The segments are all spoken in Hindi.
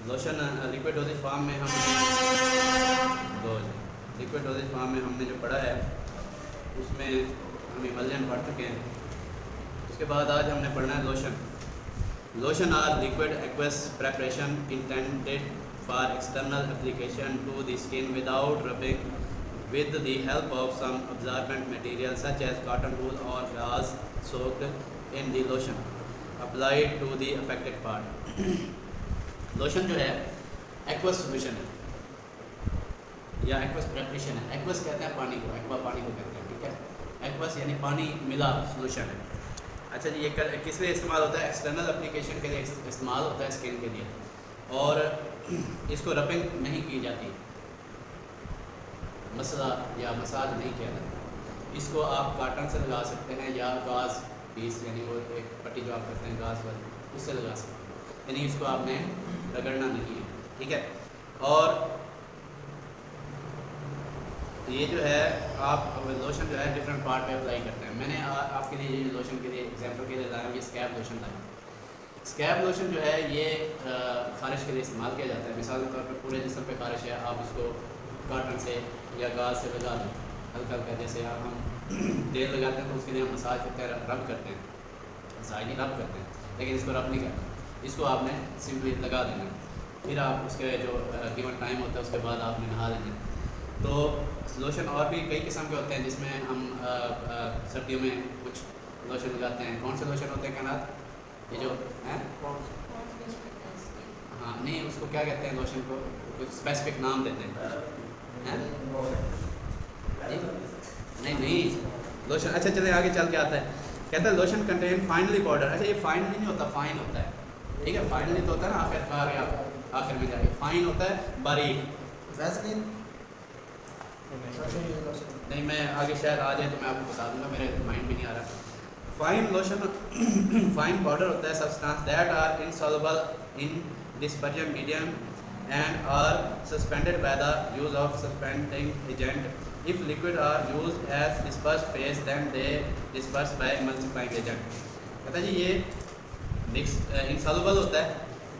लोशन लिक्विड डोजेज फॉर्म में हम लिक्विड डोजेज फॉर्म में हमने जो पढ़ा है उसमें हम इमल्जन पढ़ चुके हैं। उसके बाद आज हमने पढ़ना है lotion. Lotion are liquid aqueous preparation intended for external application to the skin without rubbing with the help of some absorbent material such as cotton wool or gauze soaked in the lotion applied to the affected part। Lotion जो है एक्वस सोल्यूशन है या एक्वस प्रेपरेशन है। एक्वस कहते हैं पानी को, एक्वा पानी को कहते हैं, ठीक है। एक्वस यानी पानी मिला सोल्यूशन है। अच्छा जी, ये किस लिए इस्तेमाल होता है? एक्सटर्नल एप्लीकेशन के लिए इस्तेमाल होता है स्किन के लिए, और इसको रबिंग नहीं की जाती, मसला या मसाज नहीं किया जाता। इसको आप काटन से लगा सकते हैं या गाज पीस यानी वो एक पट्टी जो आप करते हैं गाज वाली, उससे लगा सकते हैं, यानी इसको आपने रगड़ना नहीं है, ठीक है। और ये जो है आप लोशन जो है डिफरेंट पार्ट पे अप्लाई करते हैं। मैंने आपके लिए ये लोशन के लिए एग्जाम्पल के लिए लाया हूँ, ये स्कैब लोशन लाया। स्कैब लोशन जो है ये ख़ारिश के लिए इस्तेमाल किया जाता है। मिसाल के तौर पर पूरे जिस्म पे ख़ारिश है, आप इसको काटन से या गाज से लगा दें हल्का हल्का, जैसे हम तेल लगाते हैं तो उसके लिए हम मसाज करते हैं, रब करते हैं, मसाज नहीं रब करते हैं, लेकिन इसको रब नहीं करते, इसको आपने सिंपली लगा देना। फिर आप उसके जो गिवन टाइम होता है उसके बाद आपने नहा लेना। तो लोशन और भी कई किस्म के होते हैं जिसमें हम सर्दियों में कुछ लोशन लगाते हैं। कौन से लोशन होते हैं कहना? ये जो हैं, हाँ नहीं, उसको क्या कहते हैं लोशन को? कुछ स्पेसिफिक नाम देते हैं, नहीं लोशन। अच्छा चले आगे चल के आता है, कहता है लोशन कंटेन फाइनली पाउडर। अच्छा, ये फाइनली नहीं होता, फाइन होता है, ठीक है। फाइनली तो होता है ना आखिरकार या आखिर में जाके, फाइन होता है बारीक। वैसे नहीं, मैं आगे शायद आ जाए तो मैं आपको बता दूंगा, मेरे माइंड भी नहीं आ रहा। फाइन लोशन फाइन पाउडर होता है substance that are insoluble in dispersion medium and are suspended by the use of suspending agent. If liquid are used as dispersed phase then they disperse by emulsifying agent। कहता है जी ये insoluble होता है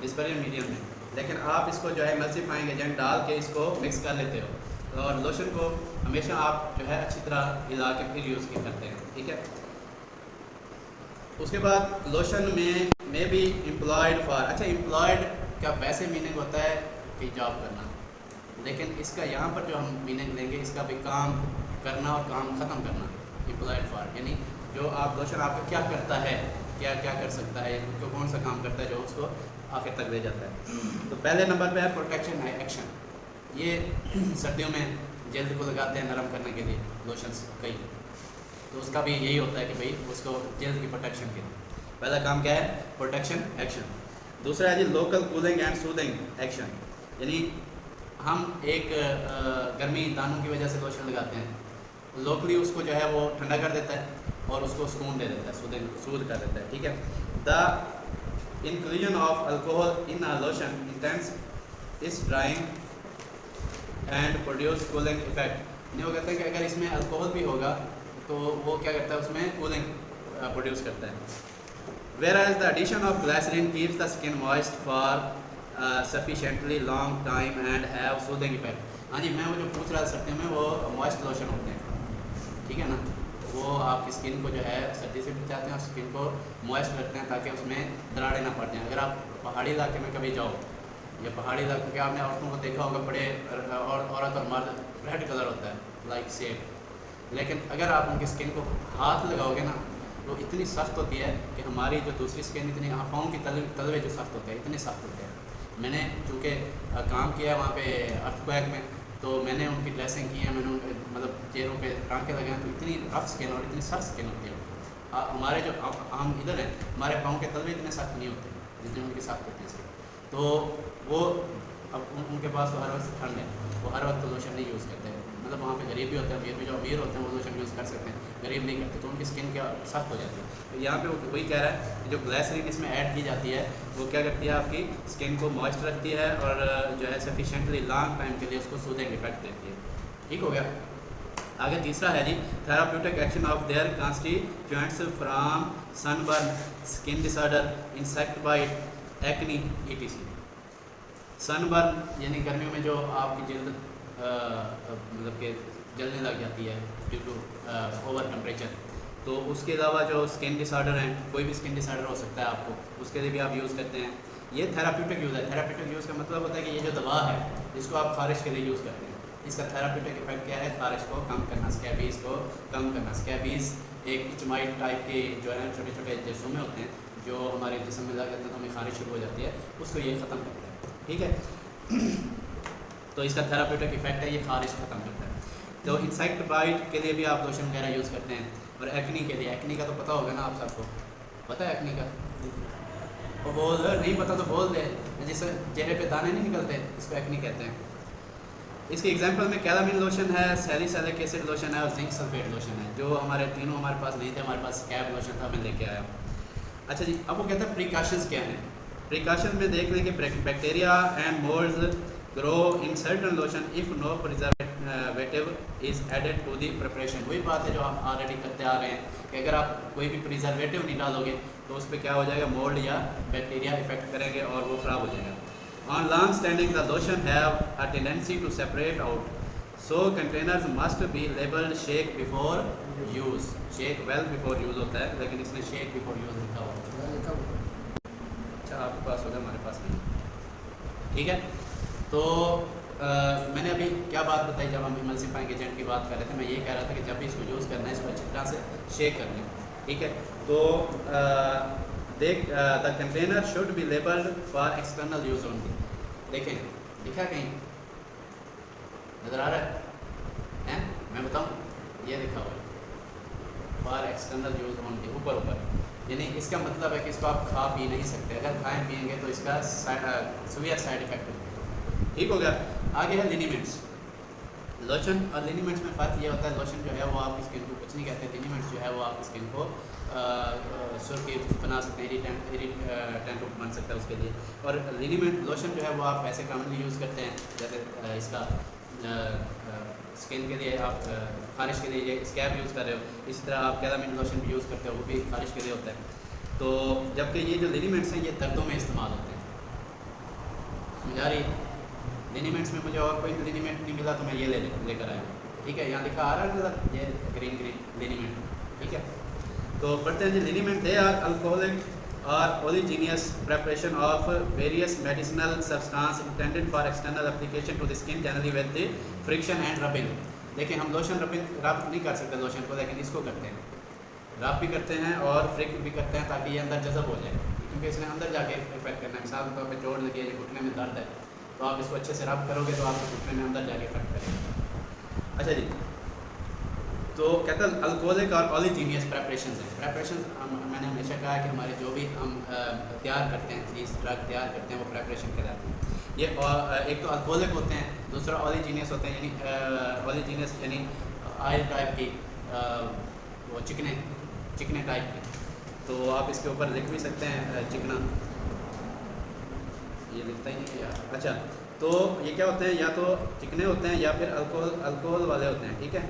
डिस्पर्जन मीडियम में, लेकिन आप इसको जो है emulsifying agent डाल के इसको मिक्स कर लेते हो, और लोशन को हमेशा आप जो है अच्छी तरह हिला के फिर यूज़ करते हैं, ठीक है। उसके बाद लोशन में भी एम्प्लॉयड फॉर। अच्छा, एम्प्लॉयड का वैसे मीनिंग होता है कि जॉब करना, लेकिन इसका यहाँ पर जो हम मीनिंग लेंगे इसका भी काम करना और काम ख़त्म करना। एम्प्लॉयड फॉर यानी जो आप लोशन आपका क्या करता है, क्या क्या कर सकता है, तो कौन सा काम करता है जो उसको आखिर तक ले जाता है। तो पहले नंबर पे है प्रोटेक्शन है, एक्शन। ये सर्दियों में जल्द को लगाते हैं नरम करने के लिए लोशंस कई, तो उसका भी यही होता है कि भाई उसको जल्द की प्रोटेक्शन के लिए पहला काम क्या है? Protection action. दूसरा है जी local cooling and soothing action, यानी हम एक गर्मी दानों की वजह से लोशन लगाते हैं, लोकली उसको जो है वो ठंडा कर देता है और उसको सुकून दे देता है, सूद कर देता है, ठीक है। The inclusion of alcohol in a lotion intense is drying and produce cooling effect. नहीं, वो कहते हैं कि अगर इसमें अल्कोहल भी होगा तो वो क्या करता है, उसमें कूलिंग प्रोड्यूस करता है। Whereas the addition of glycerin keeps the skin moist for sufficiently long time and have soothing effect। हाँ जी, मैं वो जो पूछ रहा था सर्दियों में वो मॉइस्ट लोशन होते हैं, ठीक है ना। वो आपकी स्किन को जो है सर्दी से बचाते हैं और स्किन को मॉइस्ट रखते हैं ताकि उसमें दरारें ना पड़ जाएँ। अगर आप पहाड़ी इलाके में कभी जाओ या पहाड़ी इलाके के, आपने औरतों को देखा होगा बड़े औरत और मर्द रेड कलर होता है लाइक सेब, लेकिन अगर आप उनकी स्किन को हाथ लगाओगे ना वो इतनी सख्त होती है कि हमारी जो दूसरी स्किन इतनी, पाँव की तलवे जो सख्त होते हैं इतने सख्त होते हैं। मैंने चूँकि काम किया है वहाँ पे अर्थक्वेक में, तो मैंने उनकी ड्रेसिंग की है, मैंने उनके मतलब चेहरों पे टाँके लगे हैं, तो इतनी रफ स्किन और इतनी सख्त स्किन होती है। हमारे जो हम इधर हैं हमारे पाँव के तलवे इतने सख्त नहीं होते जितने उनकी सख्त होती है स्किन। तो वो अब उनके पास तो हर वक्त ठंड है, वो हर वक्त लोशन नहीं यूज़ करते हैं। मतलब वहाँ पे गरीब भी होते हैं, अमीर भी, जो अमीर होते हैं वो लोशन यूज़ कर सकते हैं, गरीब नहीं करते, तो उनकी स्किन क्या सख्त हो जाती है। तो यहाँ पे वही कह रहा है कि जो ग्लिसरीन इसमें ऐड की जाती है वो क्या करती है, आपकी स्किन को मॉइस्ट रखती है और जो है सफिशेंटली लॉन्ग टाइम के लिए उसको सूदिंग इफेक्ट देती है। ठीक हो गया। आगे तीसरा है जी therapeutic action of their constituents from sunburn, skin disorder, insect bite, acne, etc. Sunburn यानी गर्मियों में जो आपकी जल्द मतलब कि जलने लग जाती है ड्यू टू ओवर टेम्परेचर, तो उसके अलावा जो स्किन डिसऑर्डर हैं, कोई भी स्किन डिसऑर्डर हो सकता है आपको, उसके लिए भी आप यूज़ करते हैं। ये थेराप्यूटिक यूज़ है। थेराप्यूटिक यूज़ का मतलब होता है कि ये जो दवा है जिसको आप खारिश के लिए यूज़ करते हैं, इसका थेराप्यूटिक इफेक्ट क्या है? खारिश को कम करना, स्कैबीज़ को कम करना। स्कैबीज़ एक इचमाइट टाइप के जो है छोटे छोटे जसूमे होते हैं जो हमारे जिस्म में लग जाते हैं तो हमें खारिश शुरू हो जाती है, उसको ये ख़त्म करता है। ठीक है तो इसका थेराप्यूटिक इफेक्ट है, ये खारिश ख़त्म करता है। तो इंसेक्ट बाइट के लिए भी आप लोशन वगैरह यूज़ करते हैं। और एक्नी के लिए, एक्नी का तो पता होगा ना आप सबको, पता है एक्नी का? वो बोल नहीं पता तो बोल दे, जिससे चेहरे पे दाने नहीं निकलते, इसको एक्नी कहते हैं। इसके एग्जांपल में कैलामिन लोशन है, सैलिसिलिक एसिड लोशन है और जिंक सल्फेट लोशन है, जो हमारे तीनों हमारे पास नहीं थे। हमारे पास स्कैब लोशन था, मैं लेके आया। अच्छा जी, अब वो कहते हैं प्रिकॉशंस क्या हैं। प्रिकॉशन में देख लें कि bacteria and moulds grow in certain lotion if no preservative is added to the preparation. वही बात है जो आप ऑलरेडी करते आ रहे हैं कि अगर आप कोई भी प्रिजर्वेटिव नहीं डालोगे तो उस पर क्या हो जाएगा? मोल्ड या बैक्टीरिया इफेक्ट करेंगे और वो ख़राब हो जाएगा। On long standing the lotion have a tendency to separate out, so containers must be labelled shake before use. Shake well before use होता है, लेकिन इसने शेक बिफोर यूज़ लिखा हुआ। अच्छा, आपके पास होगा, हमारे पास नहीं। ठीक है, तो मैंने अभी क्या बात बताई जब हम इमल्सिफाइंग एजेंट की बात कर रहे थे, मैं ये कह रहा था कि जब भी इसको यूज़ करना है इसको अच्छी तरह से शेक कर लें। ठीक है, तो the container should be labelled for external use only. देखें, लिखा कहीं नज़र आ रहा है? मैं बताऊँ, ये लिखा हुआ है फॉर एक्सटर्नल यूज़ ओनली, ऊपर ऊपर। यानी इसका मतलब है कि इसको आप खा पी नहीं सकते, अगर खाएँ पिएंगे तो इसका सीवियर साइड इफेक्ट है। ठीक हो गया। आगे है लिनीमेंट्स। लोशन और लिनीमेंट्स में फ़र्क ये होता है, लोशन जो है वो आपकी स्किन को कुछ नहीं कहते, लिनीमेंट्स जो है वो आपकी स्किन को सुर्खी बना सकते हैं, इरिटेंट बन सकता है उसके लिए। और लिनीमेंट लोशन जो है वो आप वैसे कॉमनली यूज़ करते हैं, जैसे इसका स्किन के लिए आप खारिश के लिए ये स्कैब यूज़ कर रहे हो, इसी तरह आप कैलामिन लोशन भी यूज़ करते हो, वो भी खारिश के लिए होता है। तो जबकि ये जो लिनीमेंट्स हैं ये दर्दों में इस्तेमाल होते हैं। समझ आ रही है? लिनीमेंट्स में मुझे और कोई लिनीमेंट नहीं मिला तो मैं ये लेकर आया। ठीक है, यहाँ लिखा आ रहा है ये ग्रीन लिनीमेंट। ठीक है, तो पढ़ते हैं जी। लिनीमेंट दे आर अल्कोहलिक और oleaginous preparation of various medicinal substance intended for external application to the skin generally with the friction and rubbing. देखिए, हम लोशन रब नहीं कर सकते लोशन को, लेकिन इसको करते हैं, रब भी करते हैं और फ्रिक भी करते हैं ताकि ये अंदर जज़ब हो जाए, क्योंकि इसने अंदर जाके इफेक्ट करना है। मिसाल के तौर पर चोट लगी है, घुटने में दर्द है, तो आप इसको अच्छे से रब करोगे तो आपके घुटने में अंदर जाके इफेक्ट करेगा। अच्छा जी, तो कहते हैं अल्कोहलिक और ओलिजीनियस प्रेपरेशन है। प्रेपरेशन मैंने हमेशा कहा कि हमारे जो भी हम तैयार करते हैं, चीज़ ड्रग तैयार करते हैं, वो प्रेपरेशन कहलाते हैं। ये एक तो अल्कोहलिक होते हैं, दूसरा ओलिजीनियस होते हैं, यानी ओलिजीनियस यानी ऑयल टाइप की, वो चिकने टाइप की। तो आप इसके ऊपर लिख भी सकते हैं चिकना, ये लिखता ही नहीं यार। अच्छा, तो ये क्या होते हैं? या तो चिकने होते हैं या फिर अल्कोहल वाले होते हैं। ठीक है,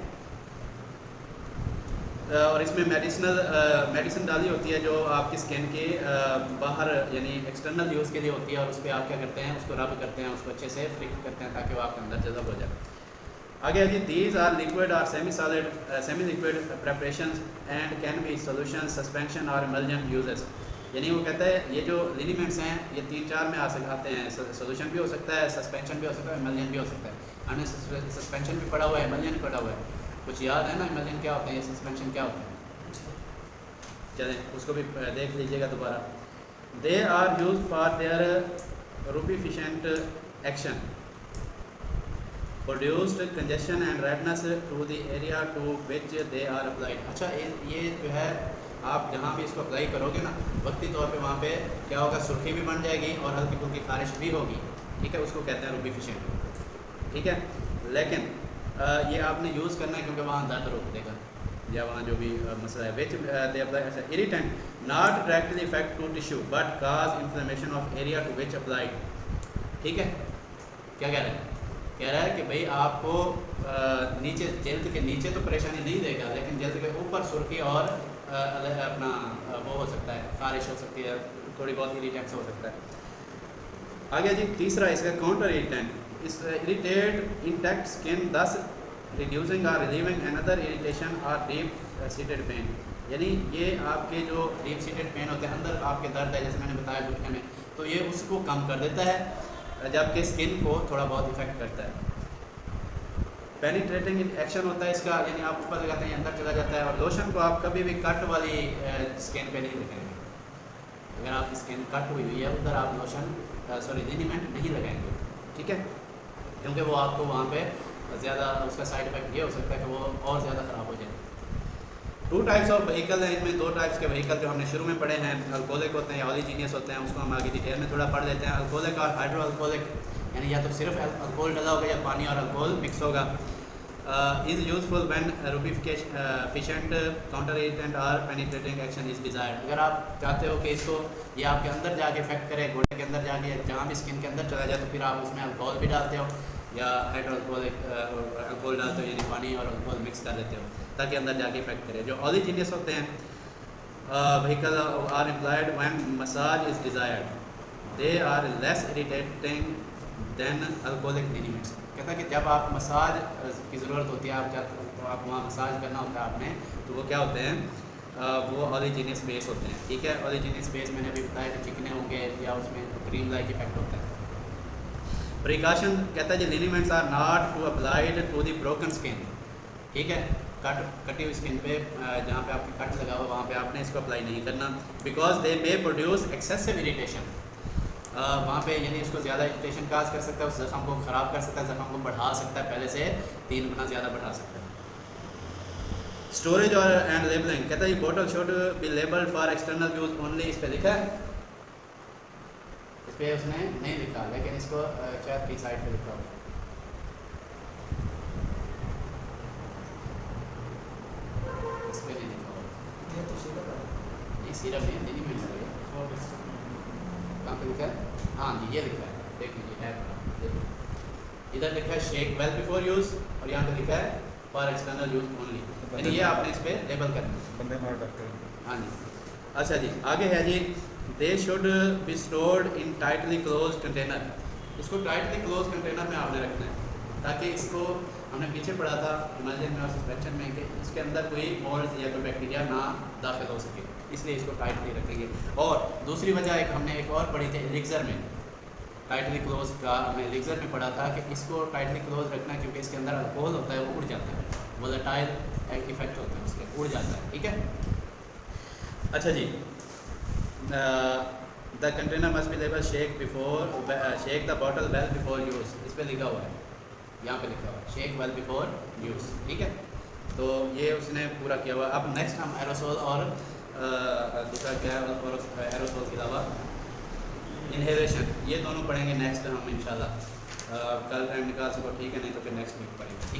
और इसमें मेडिसिन डाली होती है जो आपकी स्किन के बाहर यानी एक्सटर्नल यूज़ के लिए होती है, और उस पर आप क्या करते हैं? उसको रब करते हैं, उसको अच्छे से फ्रिक करते हैं ताकि वो आपके अंदर जज़ब हो जाए। आगे है जी, दीज आर लिक्विड और semi liquid preparations and can be solution, suspension और इमल्जेंट यूजेस। यानी वो कहता है ये जो लिनीमेंट्स हैं ये 3-4 में आते हैं। सोल्यूशन भी हो सकता है, सस्पेंशन भी हो सकता है, इमल्जेंट भी हो सकता है। हमने सस्पेंशन भी पढ़ा हुआ है, इमल्जेंट पढ़ा हुआ है, कुछ याद है ना? इमल्जेंट क्या होता है, सस्पेंशन क्या होता है? चलें उसको भी देख लीजिएगा दोबारा। They are use for their rubefacient action, produced congestion and redness to the area to which they are applied. अच्छा, ये जो है आप जहाँ भी इसको अप्लाई करोगे ना, वक्ती तौर पे वहाँ पे क्या होगा? सुर्खी भी बन जाएगी और हल्की फुल्की खारिश भी होगी। ठीक है, उसको कहते हैं रूबिफिकेंट। ठीक है, लेकिन ये आपने यूज़ करना है क्योंकि वहाँ दर्द रोक देगा या वहाँ जो भी मसला है। Which they apply irritant not directly effect to tissue but cause inflammation of area to which applied. ठीक है, क्या कह रहा है? कह रहा है कि भाई आपको नीचे जल्द के नीचे तो परेशानी नहीं देगा, लेकिन जल्द के ऊपर सुर्खी और अपना वो हो सकता है, खारिश हो सकती है, थोड़ी बहुत इरिटेंस हो सकता है। आगे जी तीसरा इसका काउंटर इरिटेंट, इस इरिटेट इंटैक्ट स्किन दस रिड्यूसिंग और रिलीविंग अनदर इरिटेशन और डीप सीटेड पेन। यानी ये आपके जो डीप सीटेड पेन होते हैं, अंदर आपके दर्द है जैसे मैंने बताया घुटने में, तो ये उसको कम कर देता है, जबकि स्किन को थोड़ा बहुत इफेक्ट करता है। पेनिट्रेटिंग एक्शन होता है इसका, यानी आप ऊपर लगाते हैं अंदर चला जाता है। और लोशन को आप कभी भी कट वाली स्किन पे नहीं लगाएंगे। अगर आपकी स्किन कट हुई हुई है उधर आप लोशन लिनीमेंट नहीं लगाएंगे, ठीक है, क्योंकि वो आपको वहाँ पे ज़्यादा उसका साइड इफेक्ट ये हो सकता है कि वो और ज़्यादा ख़राब हो जाए। 2 टाइप्स ऑफ व्हीकल हैं, इनमें 2 टाइप्स के व्हीकल जो हमने शुरू में पढ़े हैं, अल्कोहलिक होते हैं या ऑलिजीनियस होते हैं, उसको हम आगे डिटेल में थोड़ा पढ़ लेते हैं। अल्कोहलिक और हाइड्रो अल्कोहलिक, यानी या तो सिर्फ अल्कोहल डला होगा या पानी और अल्कोहल मिक्स होगा। Is useful when rubefacient counter irritant और पेनिट्रेटिंग एक्शन इज़ डिज़ायर्ड। अगर आप चाहते हो कि इसको ये आपके अंदर जाके इफेक्ट करे, घोड़े के अंदर जाके जहाँ भी स्किन के अंदर चला जाए, तो फिर आप उसमें अल्कोहल भी डालते हो या हाइड्रो अल्कोहलिक अल्कोहल डालते हो, यानी पानी और अल्कोहल मिक्स कर देते हो ताकि अंदर जाके इफेक्ट करे। जो ऑलिजीनियस होते हैं vehicle are employed when massage is desired, they are less irritating than alcoholic liniments. कहता है कि जब आप मसाज की ज़रूरत होती है, तो आप वहाँ मसाज करना होता है आपने, तो वो क्या होते हैं, वो ऑलिजीनियस बेस होते हैं, ठीक है। ऑलिजीनियस बेस मैंने अभी बताया कि चिकने होंगे या उसमें क्रीम लाइक इफेक्ट होता है। प्रिकॉशन कहता है जी liniments are not to applied to the broken skin, ठीक है, कटी हुई स्किन पे जहाँ पे आपके कट लगा हुआ वहाँ पे आपने इसको अप्लाई नहीं करना, because they may produce excessive irritation. वहाँ पे यानी इसको ज़्यादा इरिटेशन काज कर सकता है, उस ज़ख़म को ख़राब कर सकता है, ज़ख़म को बढ़ा सकता है, पहले से 3 गुना ज़्यादा बढ़ा सकता है। स्टोरेज और एंड लेबलिंग कहता है ये बोतल should be labelled for external use only. इस पर लिखा है, इस पर उसने नहीं लिखा, लेकिन इसको शायद की साइड पे लिखा हो। इस पर नहीं लिखा हो, नहीं सिरप नहीं, नहीं मिल रही है। कहाँ पे लिखा है? हाँ जी, ये लिखा है, देख लीजिए है, इधर लिखा है शेक वेल बिफोर यूज़ और यहाँ पे लिखा है फॉर एक्सटर्नल यूज ओनली, यानी ये आपने इस पर लेबल करना है। बंदे मार डॉक्टर। हाँ जी, अच्छा जी, आगे है जी they should be stored in tightly close container. इसको टाइटली क्लोज कंटेनर में आपने रखना है, ताकि इसको हमने पीछे पढ़ा था इमर्जन में और सस्पेंशन में कि इसके अंदर कोई मोल्ड या कोई बैक्टीरिया ना दाखिल हो सके, इसलिए इसको टाइटली रखेंगे। और दूसरी वजह हमने एक और पढ़ी थी एलिक्सर में, टाइटली क्लोज का हमने एलिक्सर में पढ़ा था कि इसको टाइटली क्लोज रखना, क्योंकि इसके अंदर अल्कोहल होता है, वो उड़ जाता है, वोलेटाइल इफेक्ट होता है उसके, उड़ जाता है, ठीक है। अच्छा जी, the container must be label shake the bottle well before use. इस पर लिखा हुआ है, यहाँ पे लिखा हुआ है शेक वेल बिफोर यूज़, ठीक है। तो ये उसने पूरा किया हुआ। अब नेक्स्ट हम एरोसोल और दूसरा क्या है, एरोसोल के अलावा इनहेलेशन, ये दोनों पढ़ेंगे नेक्स्ट हम इंशाल्लाह। कल टाइम निकाल सको, ठीक है, नहीं तो फिर नेक्स्ट वीक पढ़ेंगे, ठीक है।